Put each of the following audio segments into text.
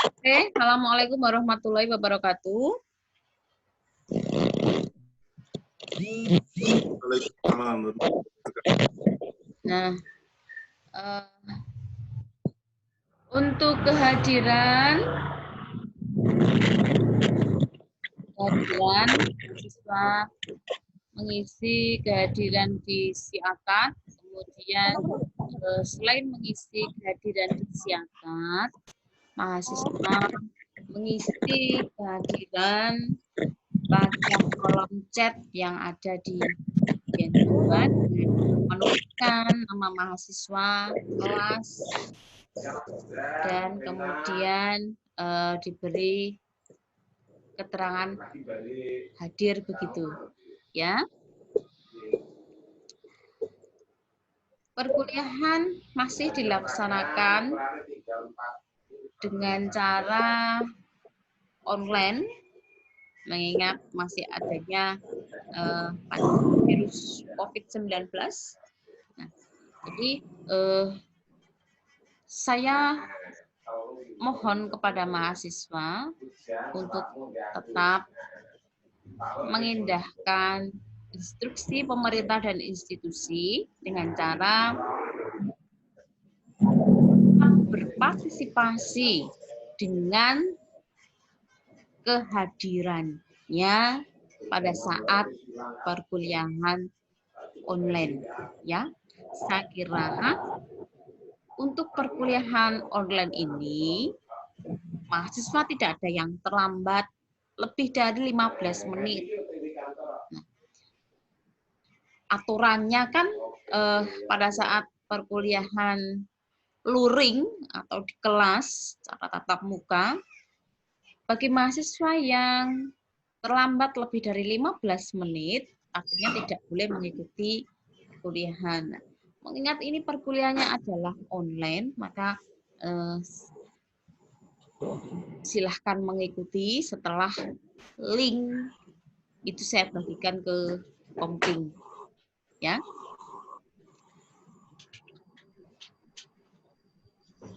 Oke, Assalamualaikum warahmatullahi wabarakatuh. Nah, untuk kehadiran mahasiswa mengisi kehadiran di SIAKAD, kemudian selain mengisi kehadiran di SIAKAD, mahasiswa mengisi kehadiran pada kolom chat yang ada di bagian bawah dengan menuliskan nama mahasiswa, kelas, dan kemudian diberi keterangan hadir begitu, ya. Perkuliahan masih dilaksanakan dengan cara online, mengingat masih adanya virus COVID-19. Nah, jadi saya mohon kepada mahasiswa untuk tetap mengindahkan instruksi pemerintah dan institusi dengan cara berpartisipasi dengan kehadirannya pada saat perkuliahan online, ya. Saya kira untuk perkuliahan online ini mahasiswa tidak ada yang terlambat lebih dari 15 menit. Nah, aturannya kan pada saat perkuliahan luring atau di kelas secara tatap muka, bagi mahasiswa yang terlambat lebih dari 15 menit, artinya tidak boleh mengikuti perkuliahan. Nah, mengingat ini perkuliahannya adalah online, maka silahkan mengikuti setelah link itu saya bagikan ke Komting, ya.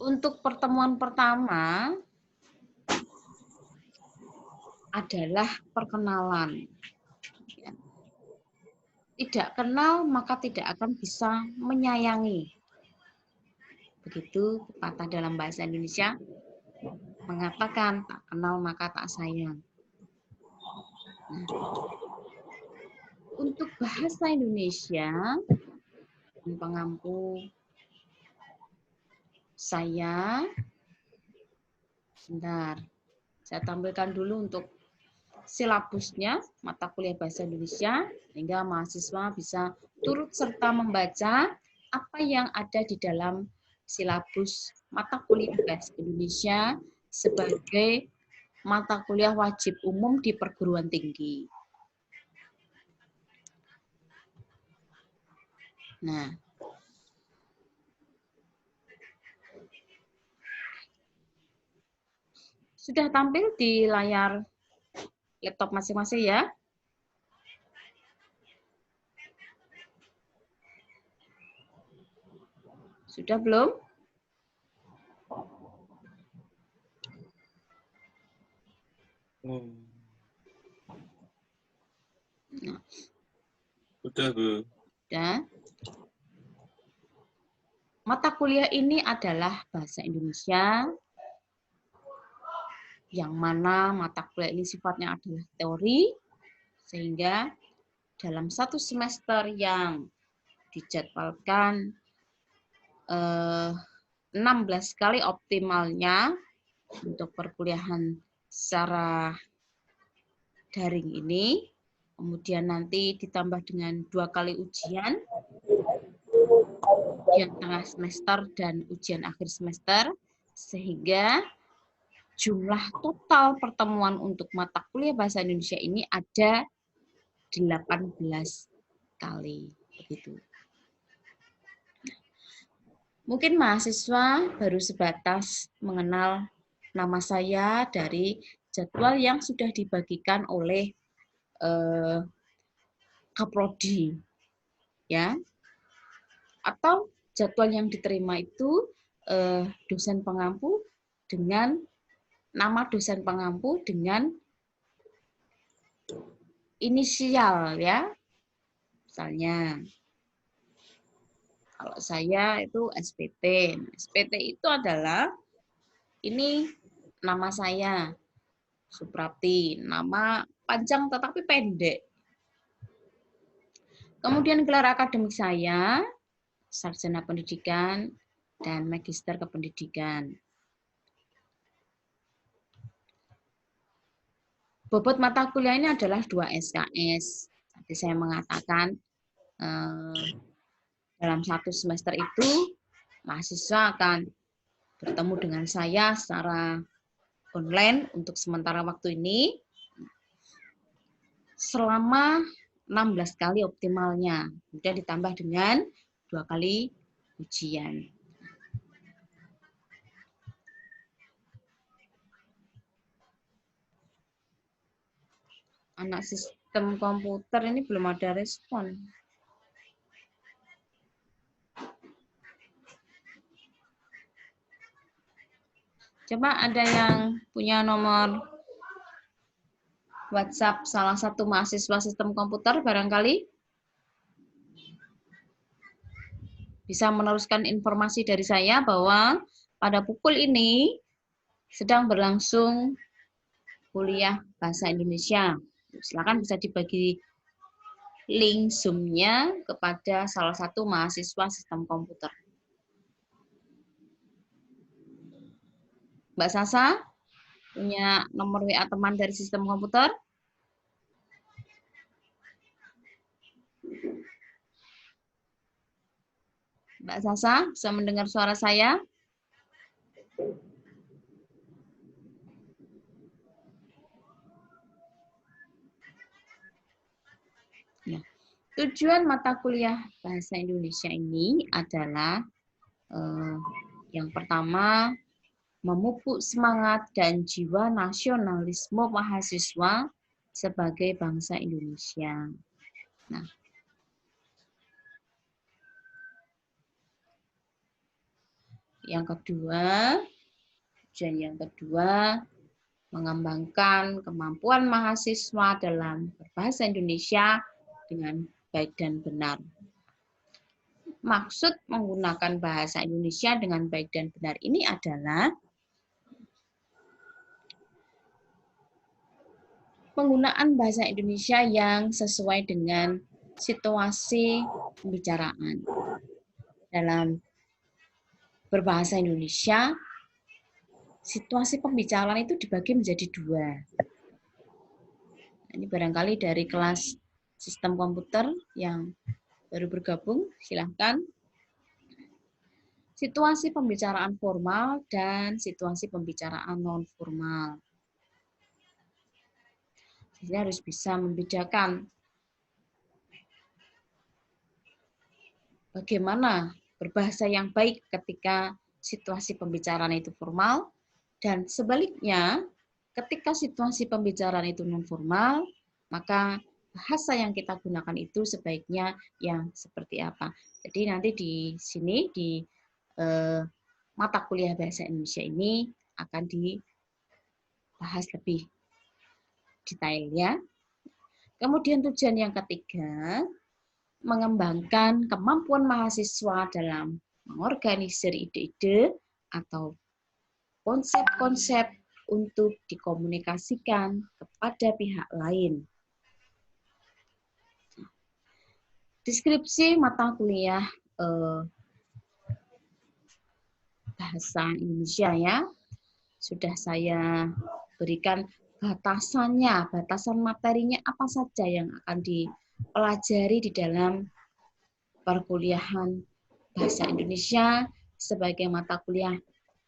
Untuk pertemuan pertama adalah perkenalan. Tidak kenal maka tidak akan bisa menyayangi. Begitu pepatah dalam bahasa Indonesia mengatakan tak kenal maka tak sayang. Nah, untuk bahasa Indonesia pengampu saya, sebentar, saya tampilkan dulu untuk silabusnya mata kuliah bahasa Indonesia sehingga mahasiswa bisa turut serta membaca apa yang ada di dalam silabus mata kuliah bahasa Indonesia sebagai mata kuliah wajib umum di perguruan tinggi. Nah, sudah tampil di layar laptop masing-masing ya? Sudah belum? Nah. Sudah, Bu. Ya. Mata kuliah ini adalah bahasa Indonesia, yang mana mata kuliah ini sifatnya adalah teori, sehingga dalam satu semester yang dijadwalkan 16 kali optimalnya untuk perkuliahan secara daring ini, kemudian nanti ditambah dengan 2 kali ujian tengah semester dan ujian akhir semester, sehingga jumlah total pertemuan untuk mata kuliah bahasa Indonesia ini ada 18 kali. Begitu. Mungkin mahasiswa baru sebatas mengenal nama saya dari jadwal yang sudah dibagikan oleh Kaprodi, ya. Atau jadwal yang diterima itu dosen pengampu dengan nama dosen pengampu dengan inisial ya. Misalnya kalau saya itu SPT. Nah, SPT itu adalah ini nama saya Suprapti, nama panjang tetapi pendek. Kemudian gelar akademik saya sarjana pendidikan dan magister kependidikan. Bobot mata kuliah ini adalah 2 SKS. Tadi saya mengatakan dalam 1 semester itu mahasiswa akan bertemu dengan saya secara online untuk sementara waktu ini selama 16 kali optimalnya. Kemudian ditambah dengan 2 kali ujian. Anak sistem komputer ini belum ada respon. Coba ada yang punya nomor WhatsApp salah satu mahasiswa sistem komputer barangkali? Bisa meneruskan informasi dari saya bahwa pada pukul ini sedang berlangsung kuliah Bahasa Indonesia. Silakan bisa dibagi link Zoom-nya kepada salah satu mahasiswa sistem komputer. Mbak Sasa, punya nomor WA teman dari sistem komputer? Mbak Sasa, bisa mendengar suara saya? Ya. Tujuan mata kuliah Bahasa Indonesia ini adalah yang pertama, memupuk semangat dan jiwa nasionalisme mahasiswa sebagai bangsa Indonesia. Nah, yang kedua, tujuan yang kedua, mengembangkan kemampuan mahasiswa dalam berbahasa Indonesia dengan baik dan benar. Maksud menggunakan bahasa Indonesia dengan baik dan benar ini adalah penggunaan bahasa Indonesia yang sesuai dengan situasi pembicaraan. Dalam berbahasa Indonesia, situasi pembicaraan itu dibagi menjadi 2. Ini barangkali dari kelas sistem komputer yang baru bergabung, silahkan. Situasi pembicaraan formal dan situasi pembicaraan non-formal. Jadi harus bisa membedakan bagaimana berbahasa yang baik ketika situasi pembicaraan itu formal, dan sebaliknya ketika situasi pembicaraan itu non-formal, maka bahasa yang kita gunakan itu sebaiknya yang seperti apa. Jadi nanti di sini di mata kuliah Bahasa Indonesia ini akan dibahas lebih detail ya. Kemudian tujuan yang ketiga, mengembangkan kemampuan mahasiswa dalam mengorganisir ide-ide atau konsep-konsep untuk dikomunikasikan kepada pihak lain. Deskripsi mata kuliah Bahasa Indonesia ya, sudah saya berikan batasannya, batasan materinya apa saja yang akan dipelajari di dalam perkuliahan Bahasa Indonesia sebagai mata kuliah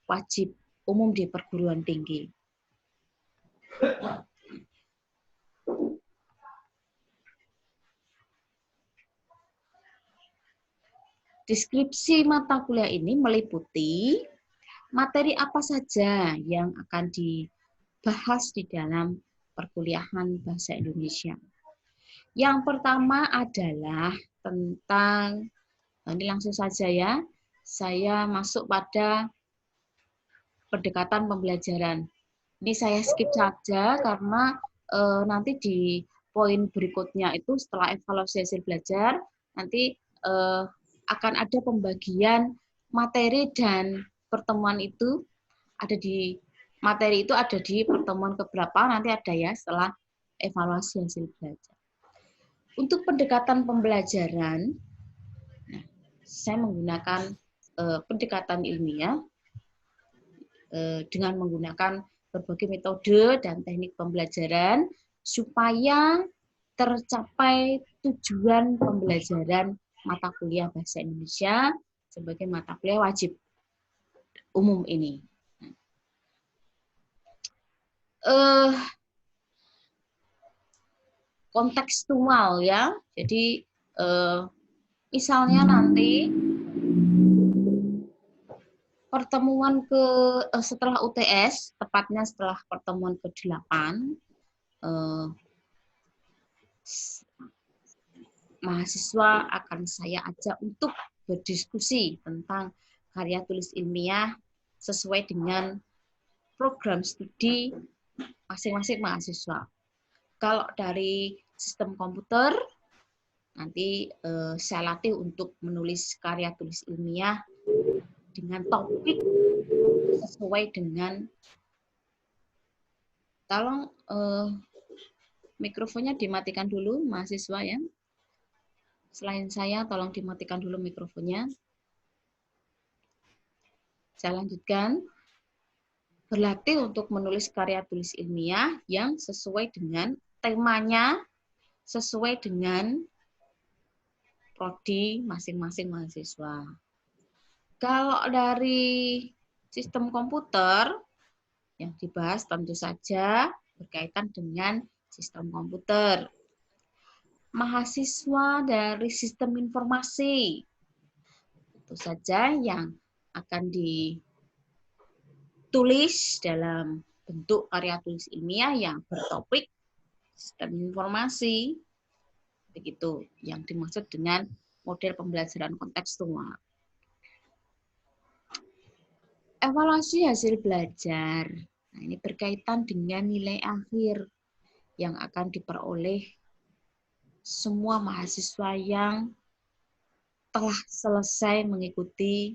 wajib umum di perguruan tinggi. Deskripsi mata kuliah ini meliputi materi apa saja yang akan dibahas di dalam perkuliahan Bahasa Indonesia. Yang pertama adalah tentang, ini langsung saja ya, saya masuk pada pendekatan pembelajaran. Ini saya skip saja karena nanti di poin berikutnya itu setelah evaluasi hasil belajar, nanti akan ada pembagian materi dan pertemuan itu ada di materi itu ada di pertemuan keberapa nanti ada ya setelah evaluasi hasil belajar. Untuk pendekatan pembelajaran, saya menggunakan pendekatan ilmiah dengan menggunakan berbagai metode dan teknik pembelajaran supaya tercapai tujuan pembelajaran mata kuliah Bahasa Indonesia sebagai mata kuliah wajib umum ini. Kontekstual ya, jadi misalnya nanti pertemuan setelah UTS, tepatnya setelah pertemuan ke-8, mahasiswa akan saya ajak untuk berdiskusi tentang karya tulis ilmiah sesuai dengan program studi masing-masing mahasiswa. Kalau dari sistem komputer, nanti saya latih untuk menulis karya tulis ilmiah dengan topik sesuai dengan, tolong mikrofonnya dimatikan dulu mahasiswa ya. Selain saya, tolong dimatikan dulu mikrofonnya. Saya lanjutkan. Berlatih untuk menulis karya tulis ilmiah yang sesuai dengan temanya, sesuai dengan prodi masing-masing mahasiswa. Kalau dari sistem komputer, yang dibahas tentu saja berkaitan dengan sistem komputer. Mahasiswa dari sistem informasi, tentu saja yang akan ditulis dalam bentuk karya tulis ilmiah yang bertopik sistem informasi. Begitu yang dimaksud dengan model pembelajaran kontekstual. Evaluasi hasil belajar. Nah, ini berkaitan dengan nilai akhir yang akan diperoleh semua mahasiswa yang telah selesai mengikuti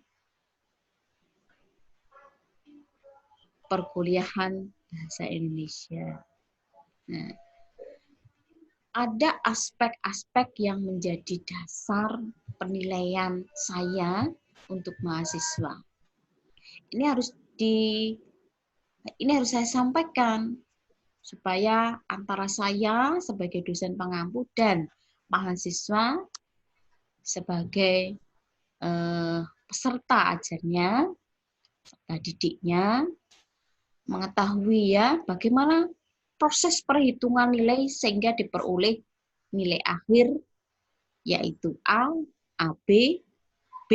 perkuliahan Bahasa Indonesia. Nah, ada aspek-aspek yang menjadi dasar penilaian saya untuk mahasiswa. Ini harus saya sampaikan supaya antara saya sebagai dosen pengampu dan mahasiswa sebagai peserta ajarnya, peserta didiknya, mengetahui ya bagaimana proses perhitungan nilai sehingga diperoleh nilai akhir yaitu A, AB, B,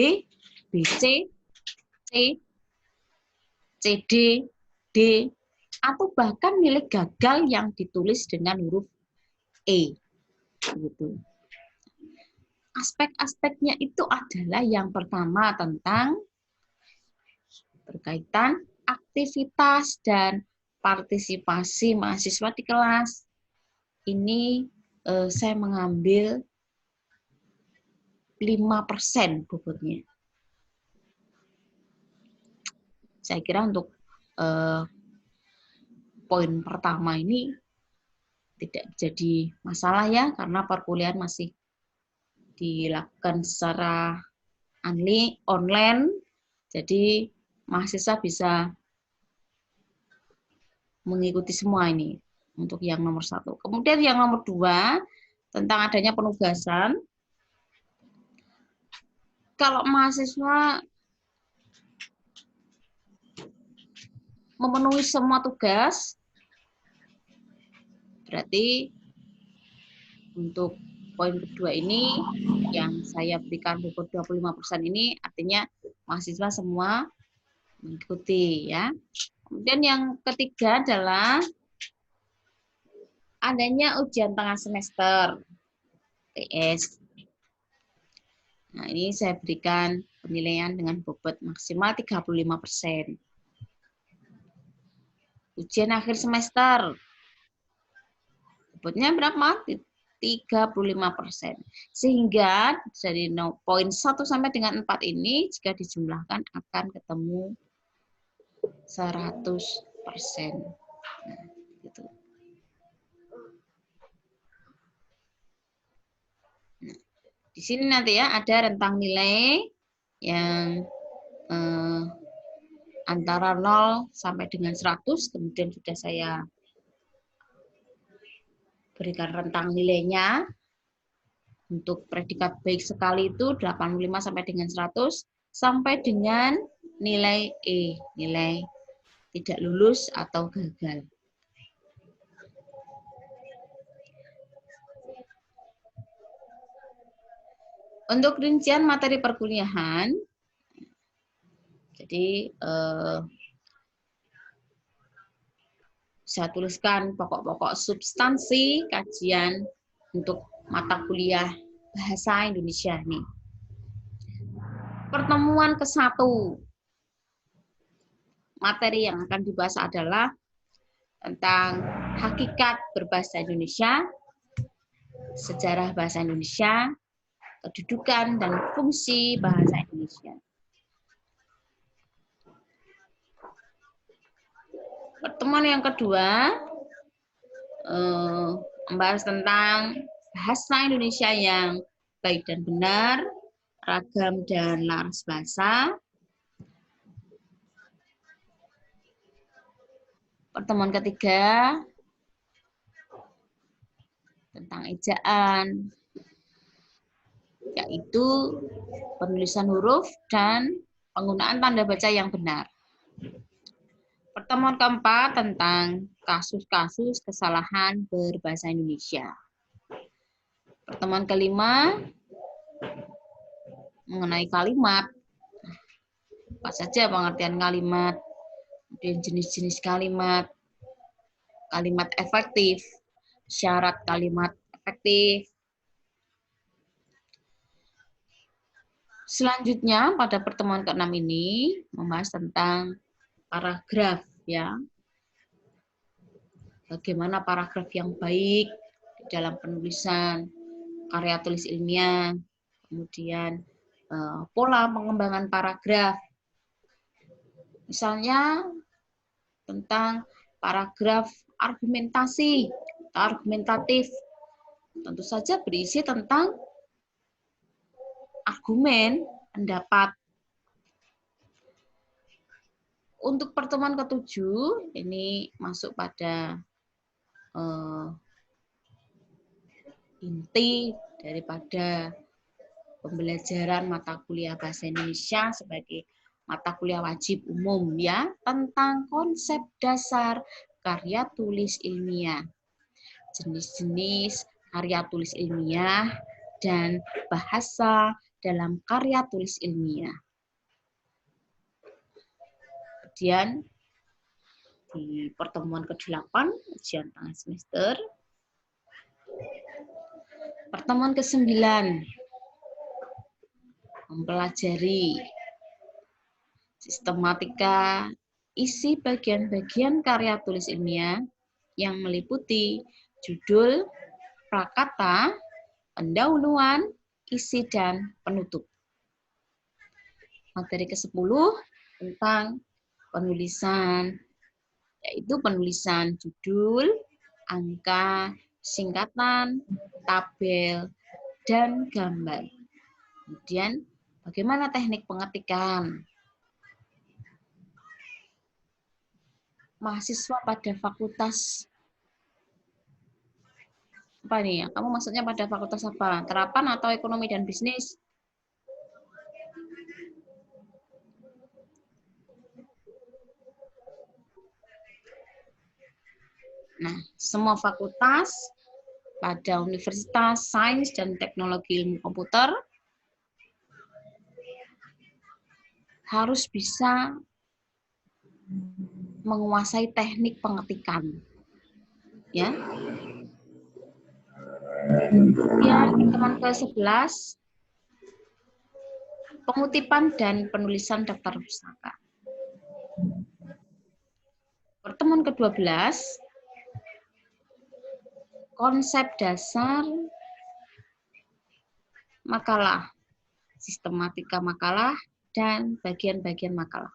BC, C, CD, D, atau bahkan nilai gagal yang ditulis dengan huruf E. Gitu. Aspek-aspeknya itu adalah yang pertama tentang berkaitan aktivitas dan partisipasi mahasiswa di kelas. Ini saya mengambil 5% bobotnya. Saya kira untuk poin pertama ini tidak jadi masalah ya, karena perkuliahan masih dilakukan secara online, jadi mahasiswa bisa mengikuti semua ini untuk yang nomor 1. Kemudian yang nomor 2 tentang adanya penugasan. Kalau mahasiswa memenuhi semua tugas, berarti untuk poin kedua ini yang saya berikan bobot 25% ini artinya mahasiswa semua mengikuti ya. Kemudian yang ketiga adalah adanya ujian tengah semester, UTS. Nah, ini saya berikan penilaian dengan bobot maksimal 35%. Ujian akhir semester. Bobotnya berapa? 35%. Sehingga dari poin 1 sampai dengan 4 ini jika dijumlahkan akan ketemu 100%. Nah, gitu. Nah, di sini nanti ya ada rentang nilai yang antara 0 sampai dengan 100, kemudian sudah saya berikan rentang nilainya. Untuk predikat baik sekali itu 85 sampai dengan 100 sampai dengan nilai E, nilai tidak lulus atau gagal. Untuk rincian materi perkuliahan, jadi saya tuliskan pokok-pokok substansi kajian untuk mata kuliah Bahasa Indonesia nih. Pertemuan ke-1. Materi yang akan dibahas adalah tentang hakikat berbahasa Indonesia, sejarah bahasa Indonesia, kedudukan dan fungsi bahasa Indonesia. Pertemuan yang kedua membahas tentang bahasa Indonesia yang baik dan benar, ragam dan laras bahasa. Pertemuan ketiga tentang ejaan, yaitu penulisan huruf dan penggunaan tanda baca yang benar. Pertemuan keempat tentang kasus-kasus kesalahan berbahasa Indonesia. Pertemuan kelima mengenai kalimat. Apa saja pengertian kalimat, kemudian jenis-jenis kalimat, kalimat efektif, syarat kalimat efektif. Selanjutnya pada pertemuan ke-6 ini membahas tentang paragraf ya. Bagaimana paragraf yang baik di dalam penulisan karya tulis ilmiah, kemudian pola pengembangan paragraf. Misalnya tentang paragraf argumentasi atau argumentatif. Tentu saja berisi tentang argumen, pendapat. Untuk pertemuan ke-7, ini masuk pada inti daripada pembelajaran mata kuliah Bahasa Indonesia sebagai mata kuliah wajib umum ya, tentang konsep dasar karya tulis ilmiah, jenis-jenis karya tulis ilmiah, dan bahasa dalam karya tulis ilmiah. Kemudian di pertemuan ke-8, ujian tengah semester. Pertemuan ke-9, mempelajari sistematika isi bagian-bagian karya tulis ilmiah yang meliputi judul, prakata, pendahuluan, isi, dan penutup. Materi ke-10 tentang penulisan, yaitu penulisan judul, angka, singkatan, tabel, dan gambar. Kemudian bagaimana teknik pengetikan. Mahasiswa pada fakultas apa nih? Kamu maksudnya pada fakultas apa? Terapan atau ekonomi dan bisnis? Nah, semua fakultas pada Universitas Sains dan Teknologi Ilmu Komputer harus bisa menguasai teknik pengetikan. Ya. Kemudian pertemuan ke-11 Pengutipan dan penulisan daftar pustaka. Pertemuan ke-12, konsep dasar makalah, sistematika makalah, dan bagian-bagian makalah.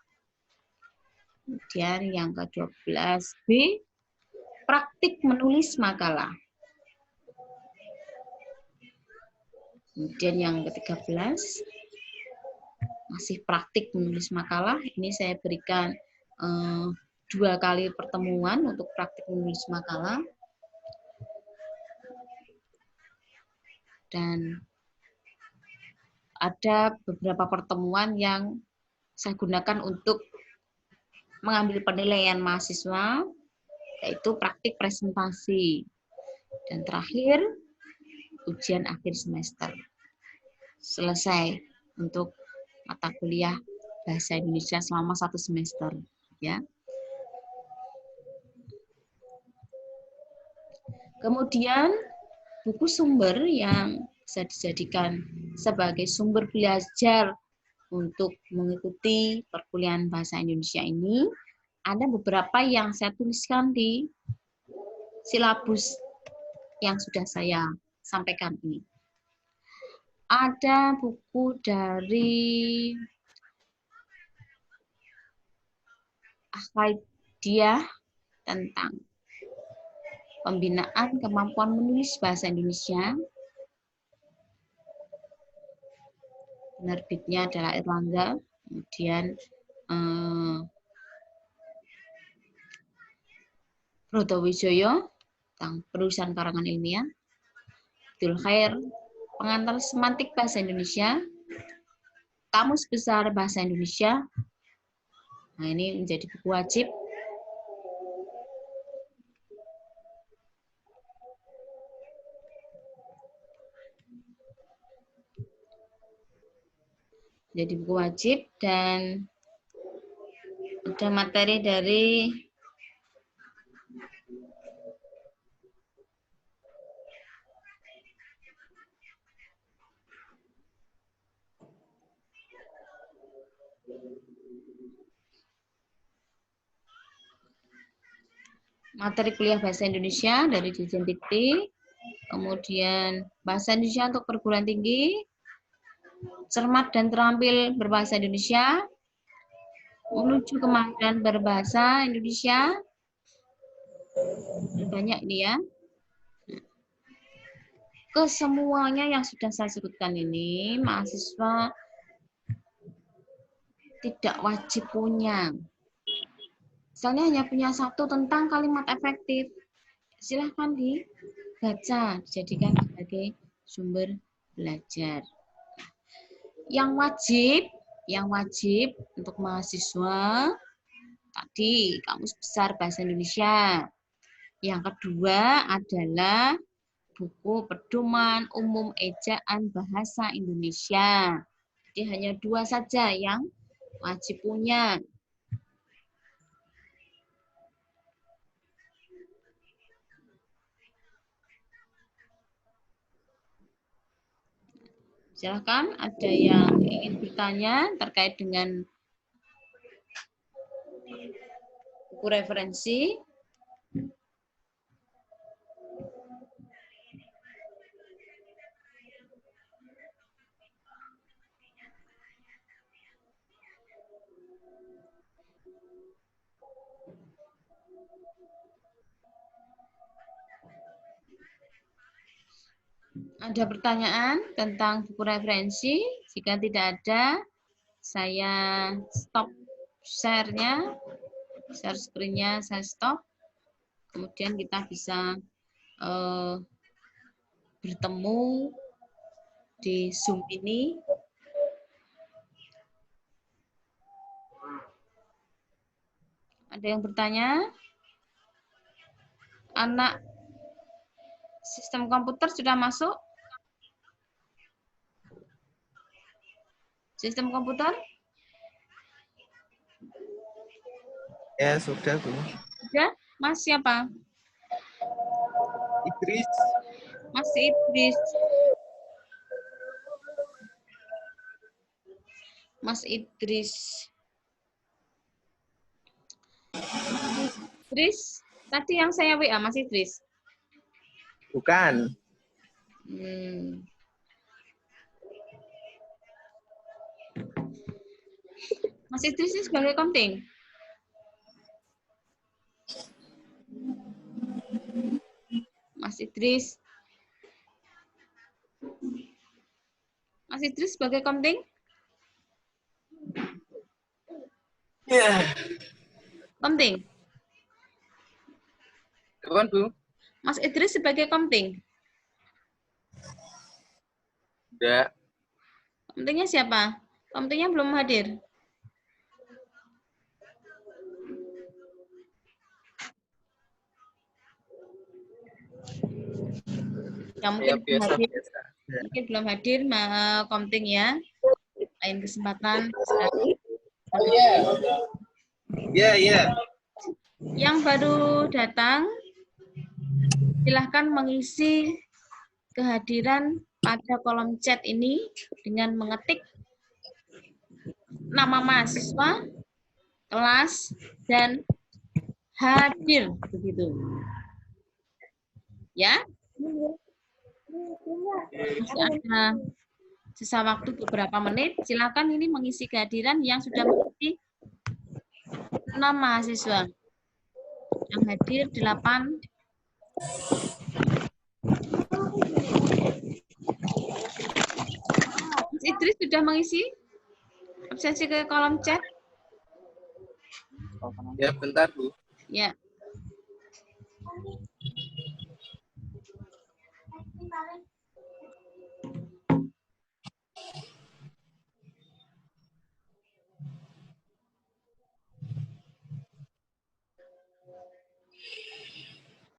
Kemudian yang ke-12B, praktik menulis makalah. Kemudian yang ke-13, masih praktik menulis makalah. Ini saya berikan 2 kali pertemuan untuk praktik menulis makalah. Dan ada beberapa pertemuan yang saya gunakan untuk mengambil penilaian mahasiswa, yaitu praktik presentasi. Dan terakhir, ujian akhir semester. Selesai untuk mata kuliah Bahasa Indonesia selama 1 semester. Ya. Kemudian, buku sumber yang bisa dijadikan sebagai sumber belajar untuk mengikuti perkuliahan Bahasa Indonesia ini, ada beberapa yang saya tuliskan di silabus yang sudah saya sampaikan ini. Ada buku dari Ahmadiyah tentang pembinaan kemampuan menulis bahasa Indonesia. Penerbitnya adalah Erlangga. Kemudian Brotowijoyo tentang penulisan karangan ilmiah. Abdul Khair, pengantar semantik bahasa Indonesia. Kamus Besar Bahasa Indonesia. Nah, ini menjadi buku wajib. Jadi buku wajib, dan ada materi dari materi kuliah Bahasa Indonesia dari Dirjen Dikti, kemudian Bahasa Indonesia untuk perguruan tinggi, cermat dan terampil berbahasa Indonesia, menuju kemampuan berbahasa Indonesia. Banyak ini ya. Kesemuanya yang sudah saya sebutkan ini, mahasiswa tidak wajib punya. Misalnya hanya punya 1 tentang kalimat efektif, silahkan dibaca, dijadikan sebagai sumber belajar. Yang wajib untuk mahasiswa tadi Kamus Besar Bahasa Indonesia. Yang kedua adalah buku pedoman umum ejaan bahasa Indonesia. Jadi hanya 2 saja yang wajib punya. Silakan, ada yang ingin bertanya terkait dengan buku referensi. Ada pertanyaan tentang buku referensi? Jika tidak ada, saya stop share-nya, share screen-nya saya stop. Kemudian kita bisa bertemu di Zoom ini. Ada yang bertanya? Anak sistem komputer sudah masuk? Sistem komputer? Ya, sudah, Bu. Sudah? Mas siapa? Idris. Mas Idris. Mas Idris. Idris, tadi yang saya WA, Mas Idris. Bukan. Mas Idris ini sebagai komting. Mas Idris. Mas Idris sebagai komting? Ya. Komting. Kapan, Bu? Mas Idris sebagai komting. Enggak. Komtingnya siapa? Komtingnya belum hadir. Ya, mungkin Ya, biasa. Mungkin belum hadir, komting ya. Lain kesempatan. Iya. Yang baru datang, silahkan mengisi kehadiran pada kolom chat ini dengan mengetik nama mahasiswa, kelas, dan hadir. Begitu. Ya. Masih ada sisa waktu beberapa menit. Silakan ini mengisi kehadiran yang sudah mengisi nama mahasiswa. Yang hadir 8. Mas Idris sudah mengisi absensi ke kolom chat? Ya, bentar, Bu. Ya.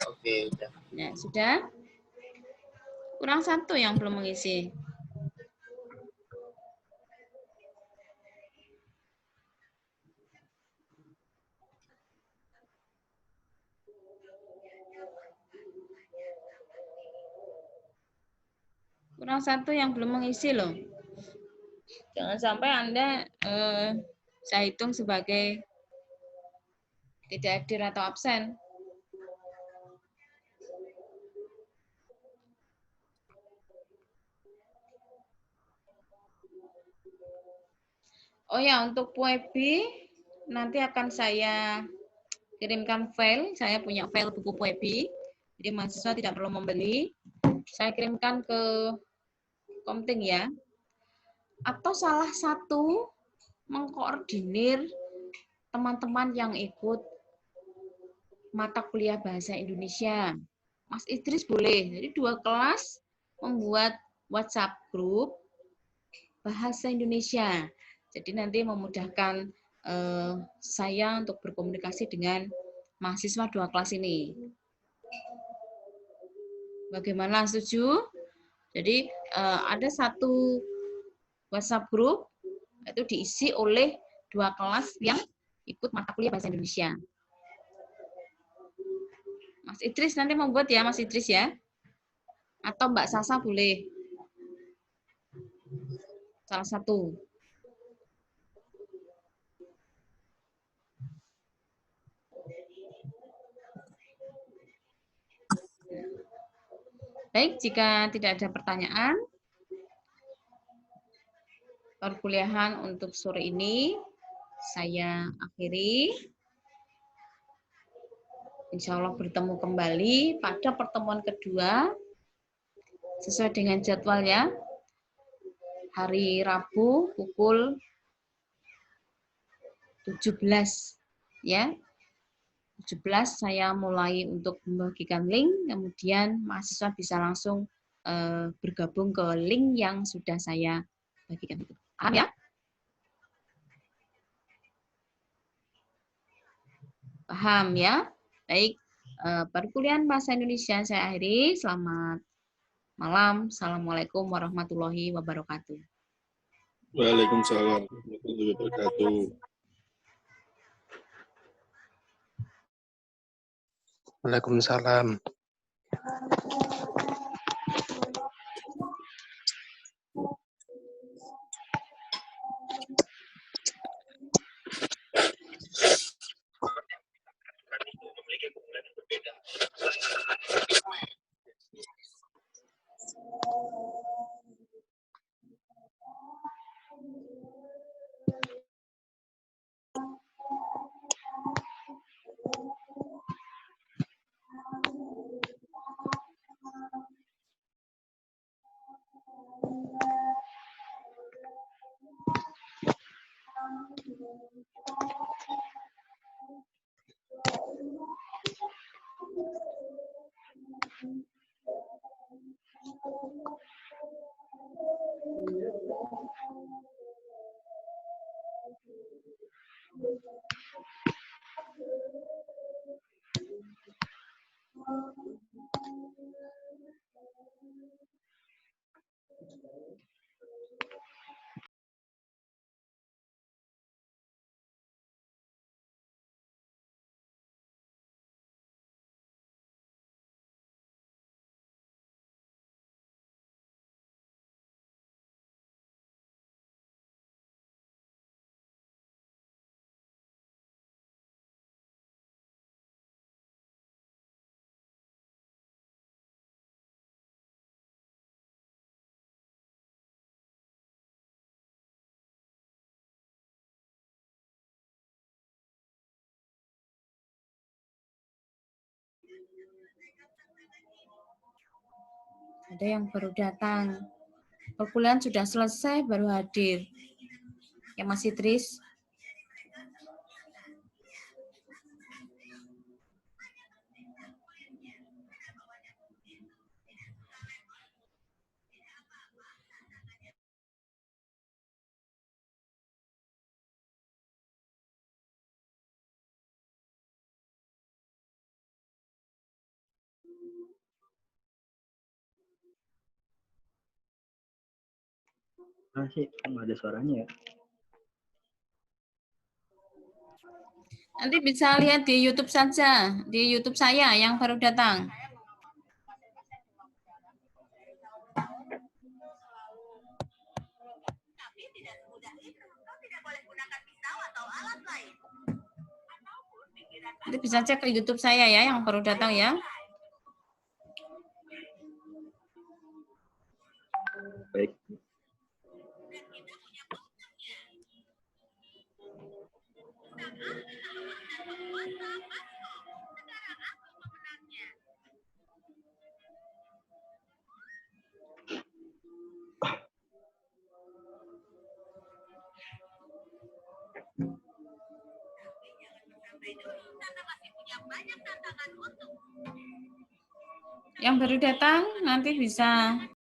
Oke, udah. Ya, sudah. Kurang 1 yang belum mengisi. Kurang 1 yang belum mengisi loh. Jangan sampai Anda saya hitung sebagai tidak hadir atau absen. Oh ya, untuk Puebi nanti akan saya kirimkan file. Saya punya file buku Puebi. Jadi mahasiswa tidak perlu membeli. Saya kirimkan ke komting ya. Atau salah satu mengkoordinir teman-teman yang ikut mata kuliah bahasa Indonesia. Mas Idris boleh. Jadi 2 kelas membuat WhatsApp group bahasa Indonesia. Jadi nanti memudahkan saya untuk berkomunikasi dengan mahasiswa 2 kelas ini. Bagaimana, setuju? Jadi ada satu WhatsApp group itu diisi oleh 2 kelas yang ikut mata kuliah bahasa Indonesia. Mas Idris nanti membuat ya, Mas Idris ya. Atau Mbak Sasa boleh. Salah satu. Baik, jika tidak ada pertanyaan, perkuliahan untuk sore ini saya akhiri. Insya Allah bertemu kembali pada pertemuan kedua sesuai dengan jadwalnya. Hari Rabu pukul 17 ya. 17 saya mulai untuk membagikan link, kemudian mahasiswa bisa langsung bergabung ke link yang sudah saya bagikan itu. Paham ya? Paham ya? Baik, perkuliahan bahasa Indonesia saya akhiri. Selamat malam. Assalamualaikum warahmatullahi wabarakatuh. Waalaikumsalam warahmatullahi wabarakatuh. Waalaikumsalam. Ada yang baru datang. Perkuliahan sudah selesai, baru hadir. Ya, Mas Idris. Masih nggak ada suaranya ya? Nanti bisa lihat di YouTube saja, di YouTube saya yang baru datang. Nanti bisa cek ke YouTube saya ya, yang baru datang ya. Baik. Yang baru datang nanti bisa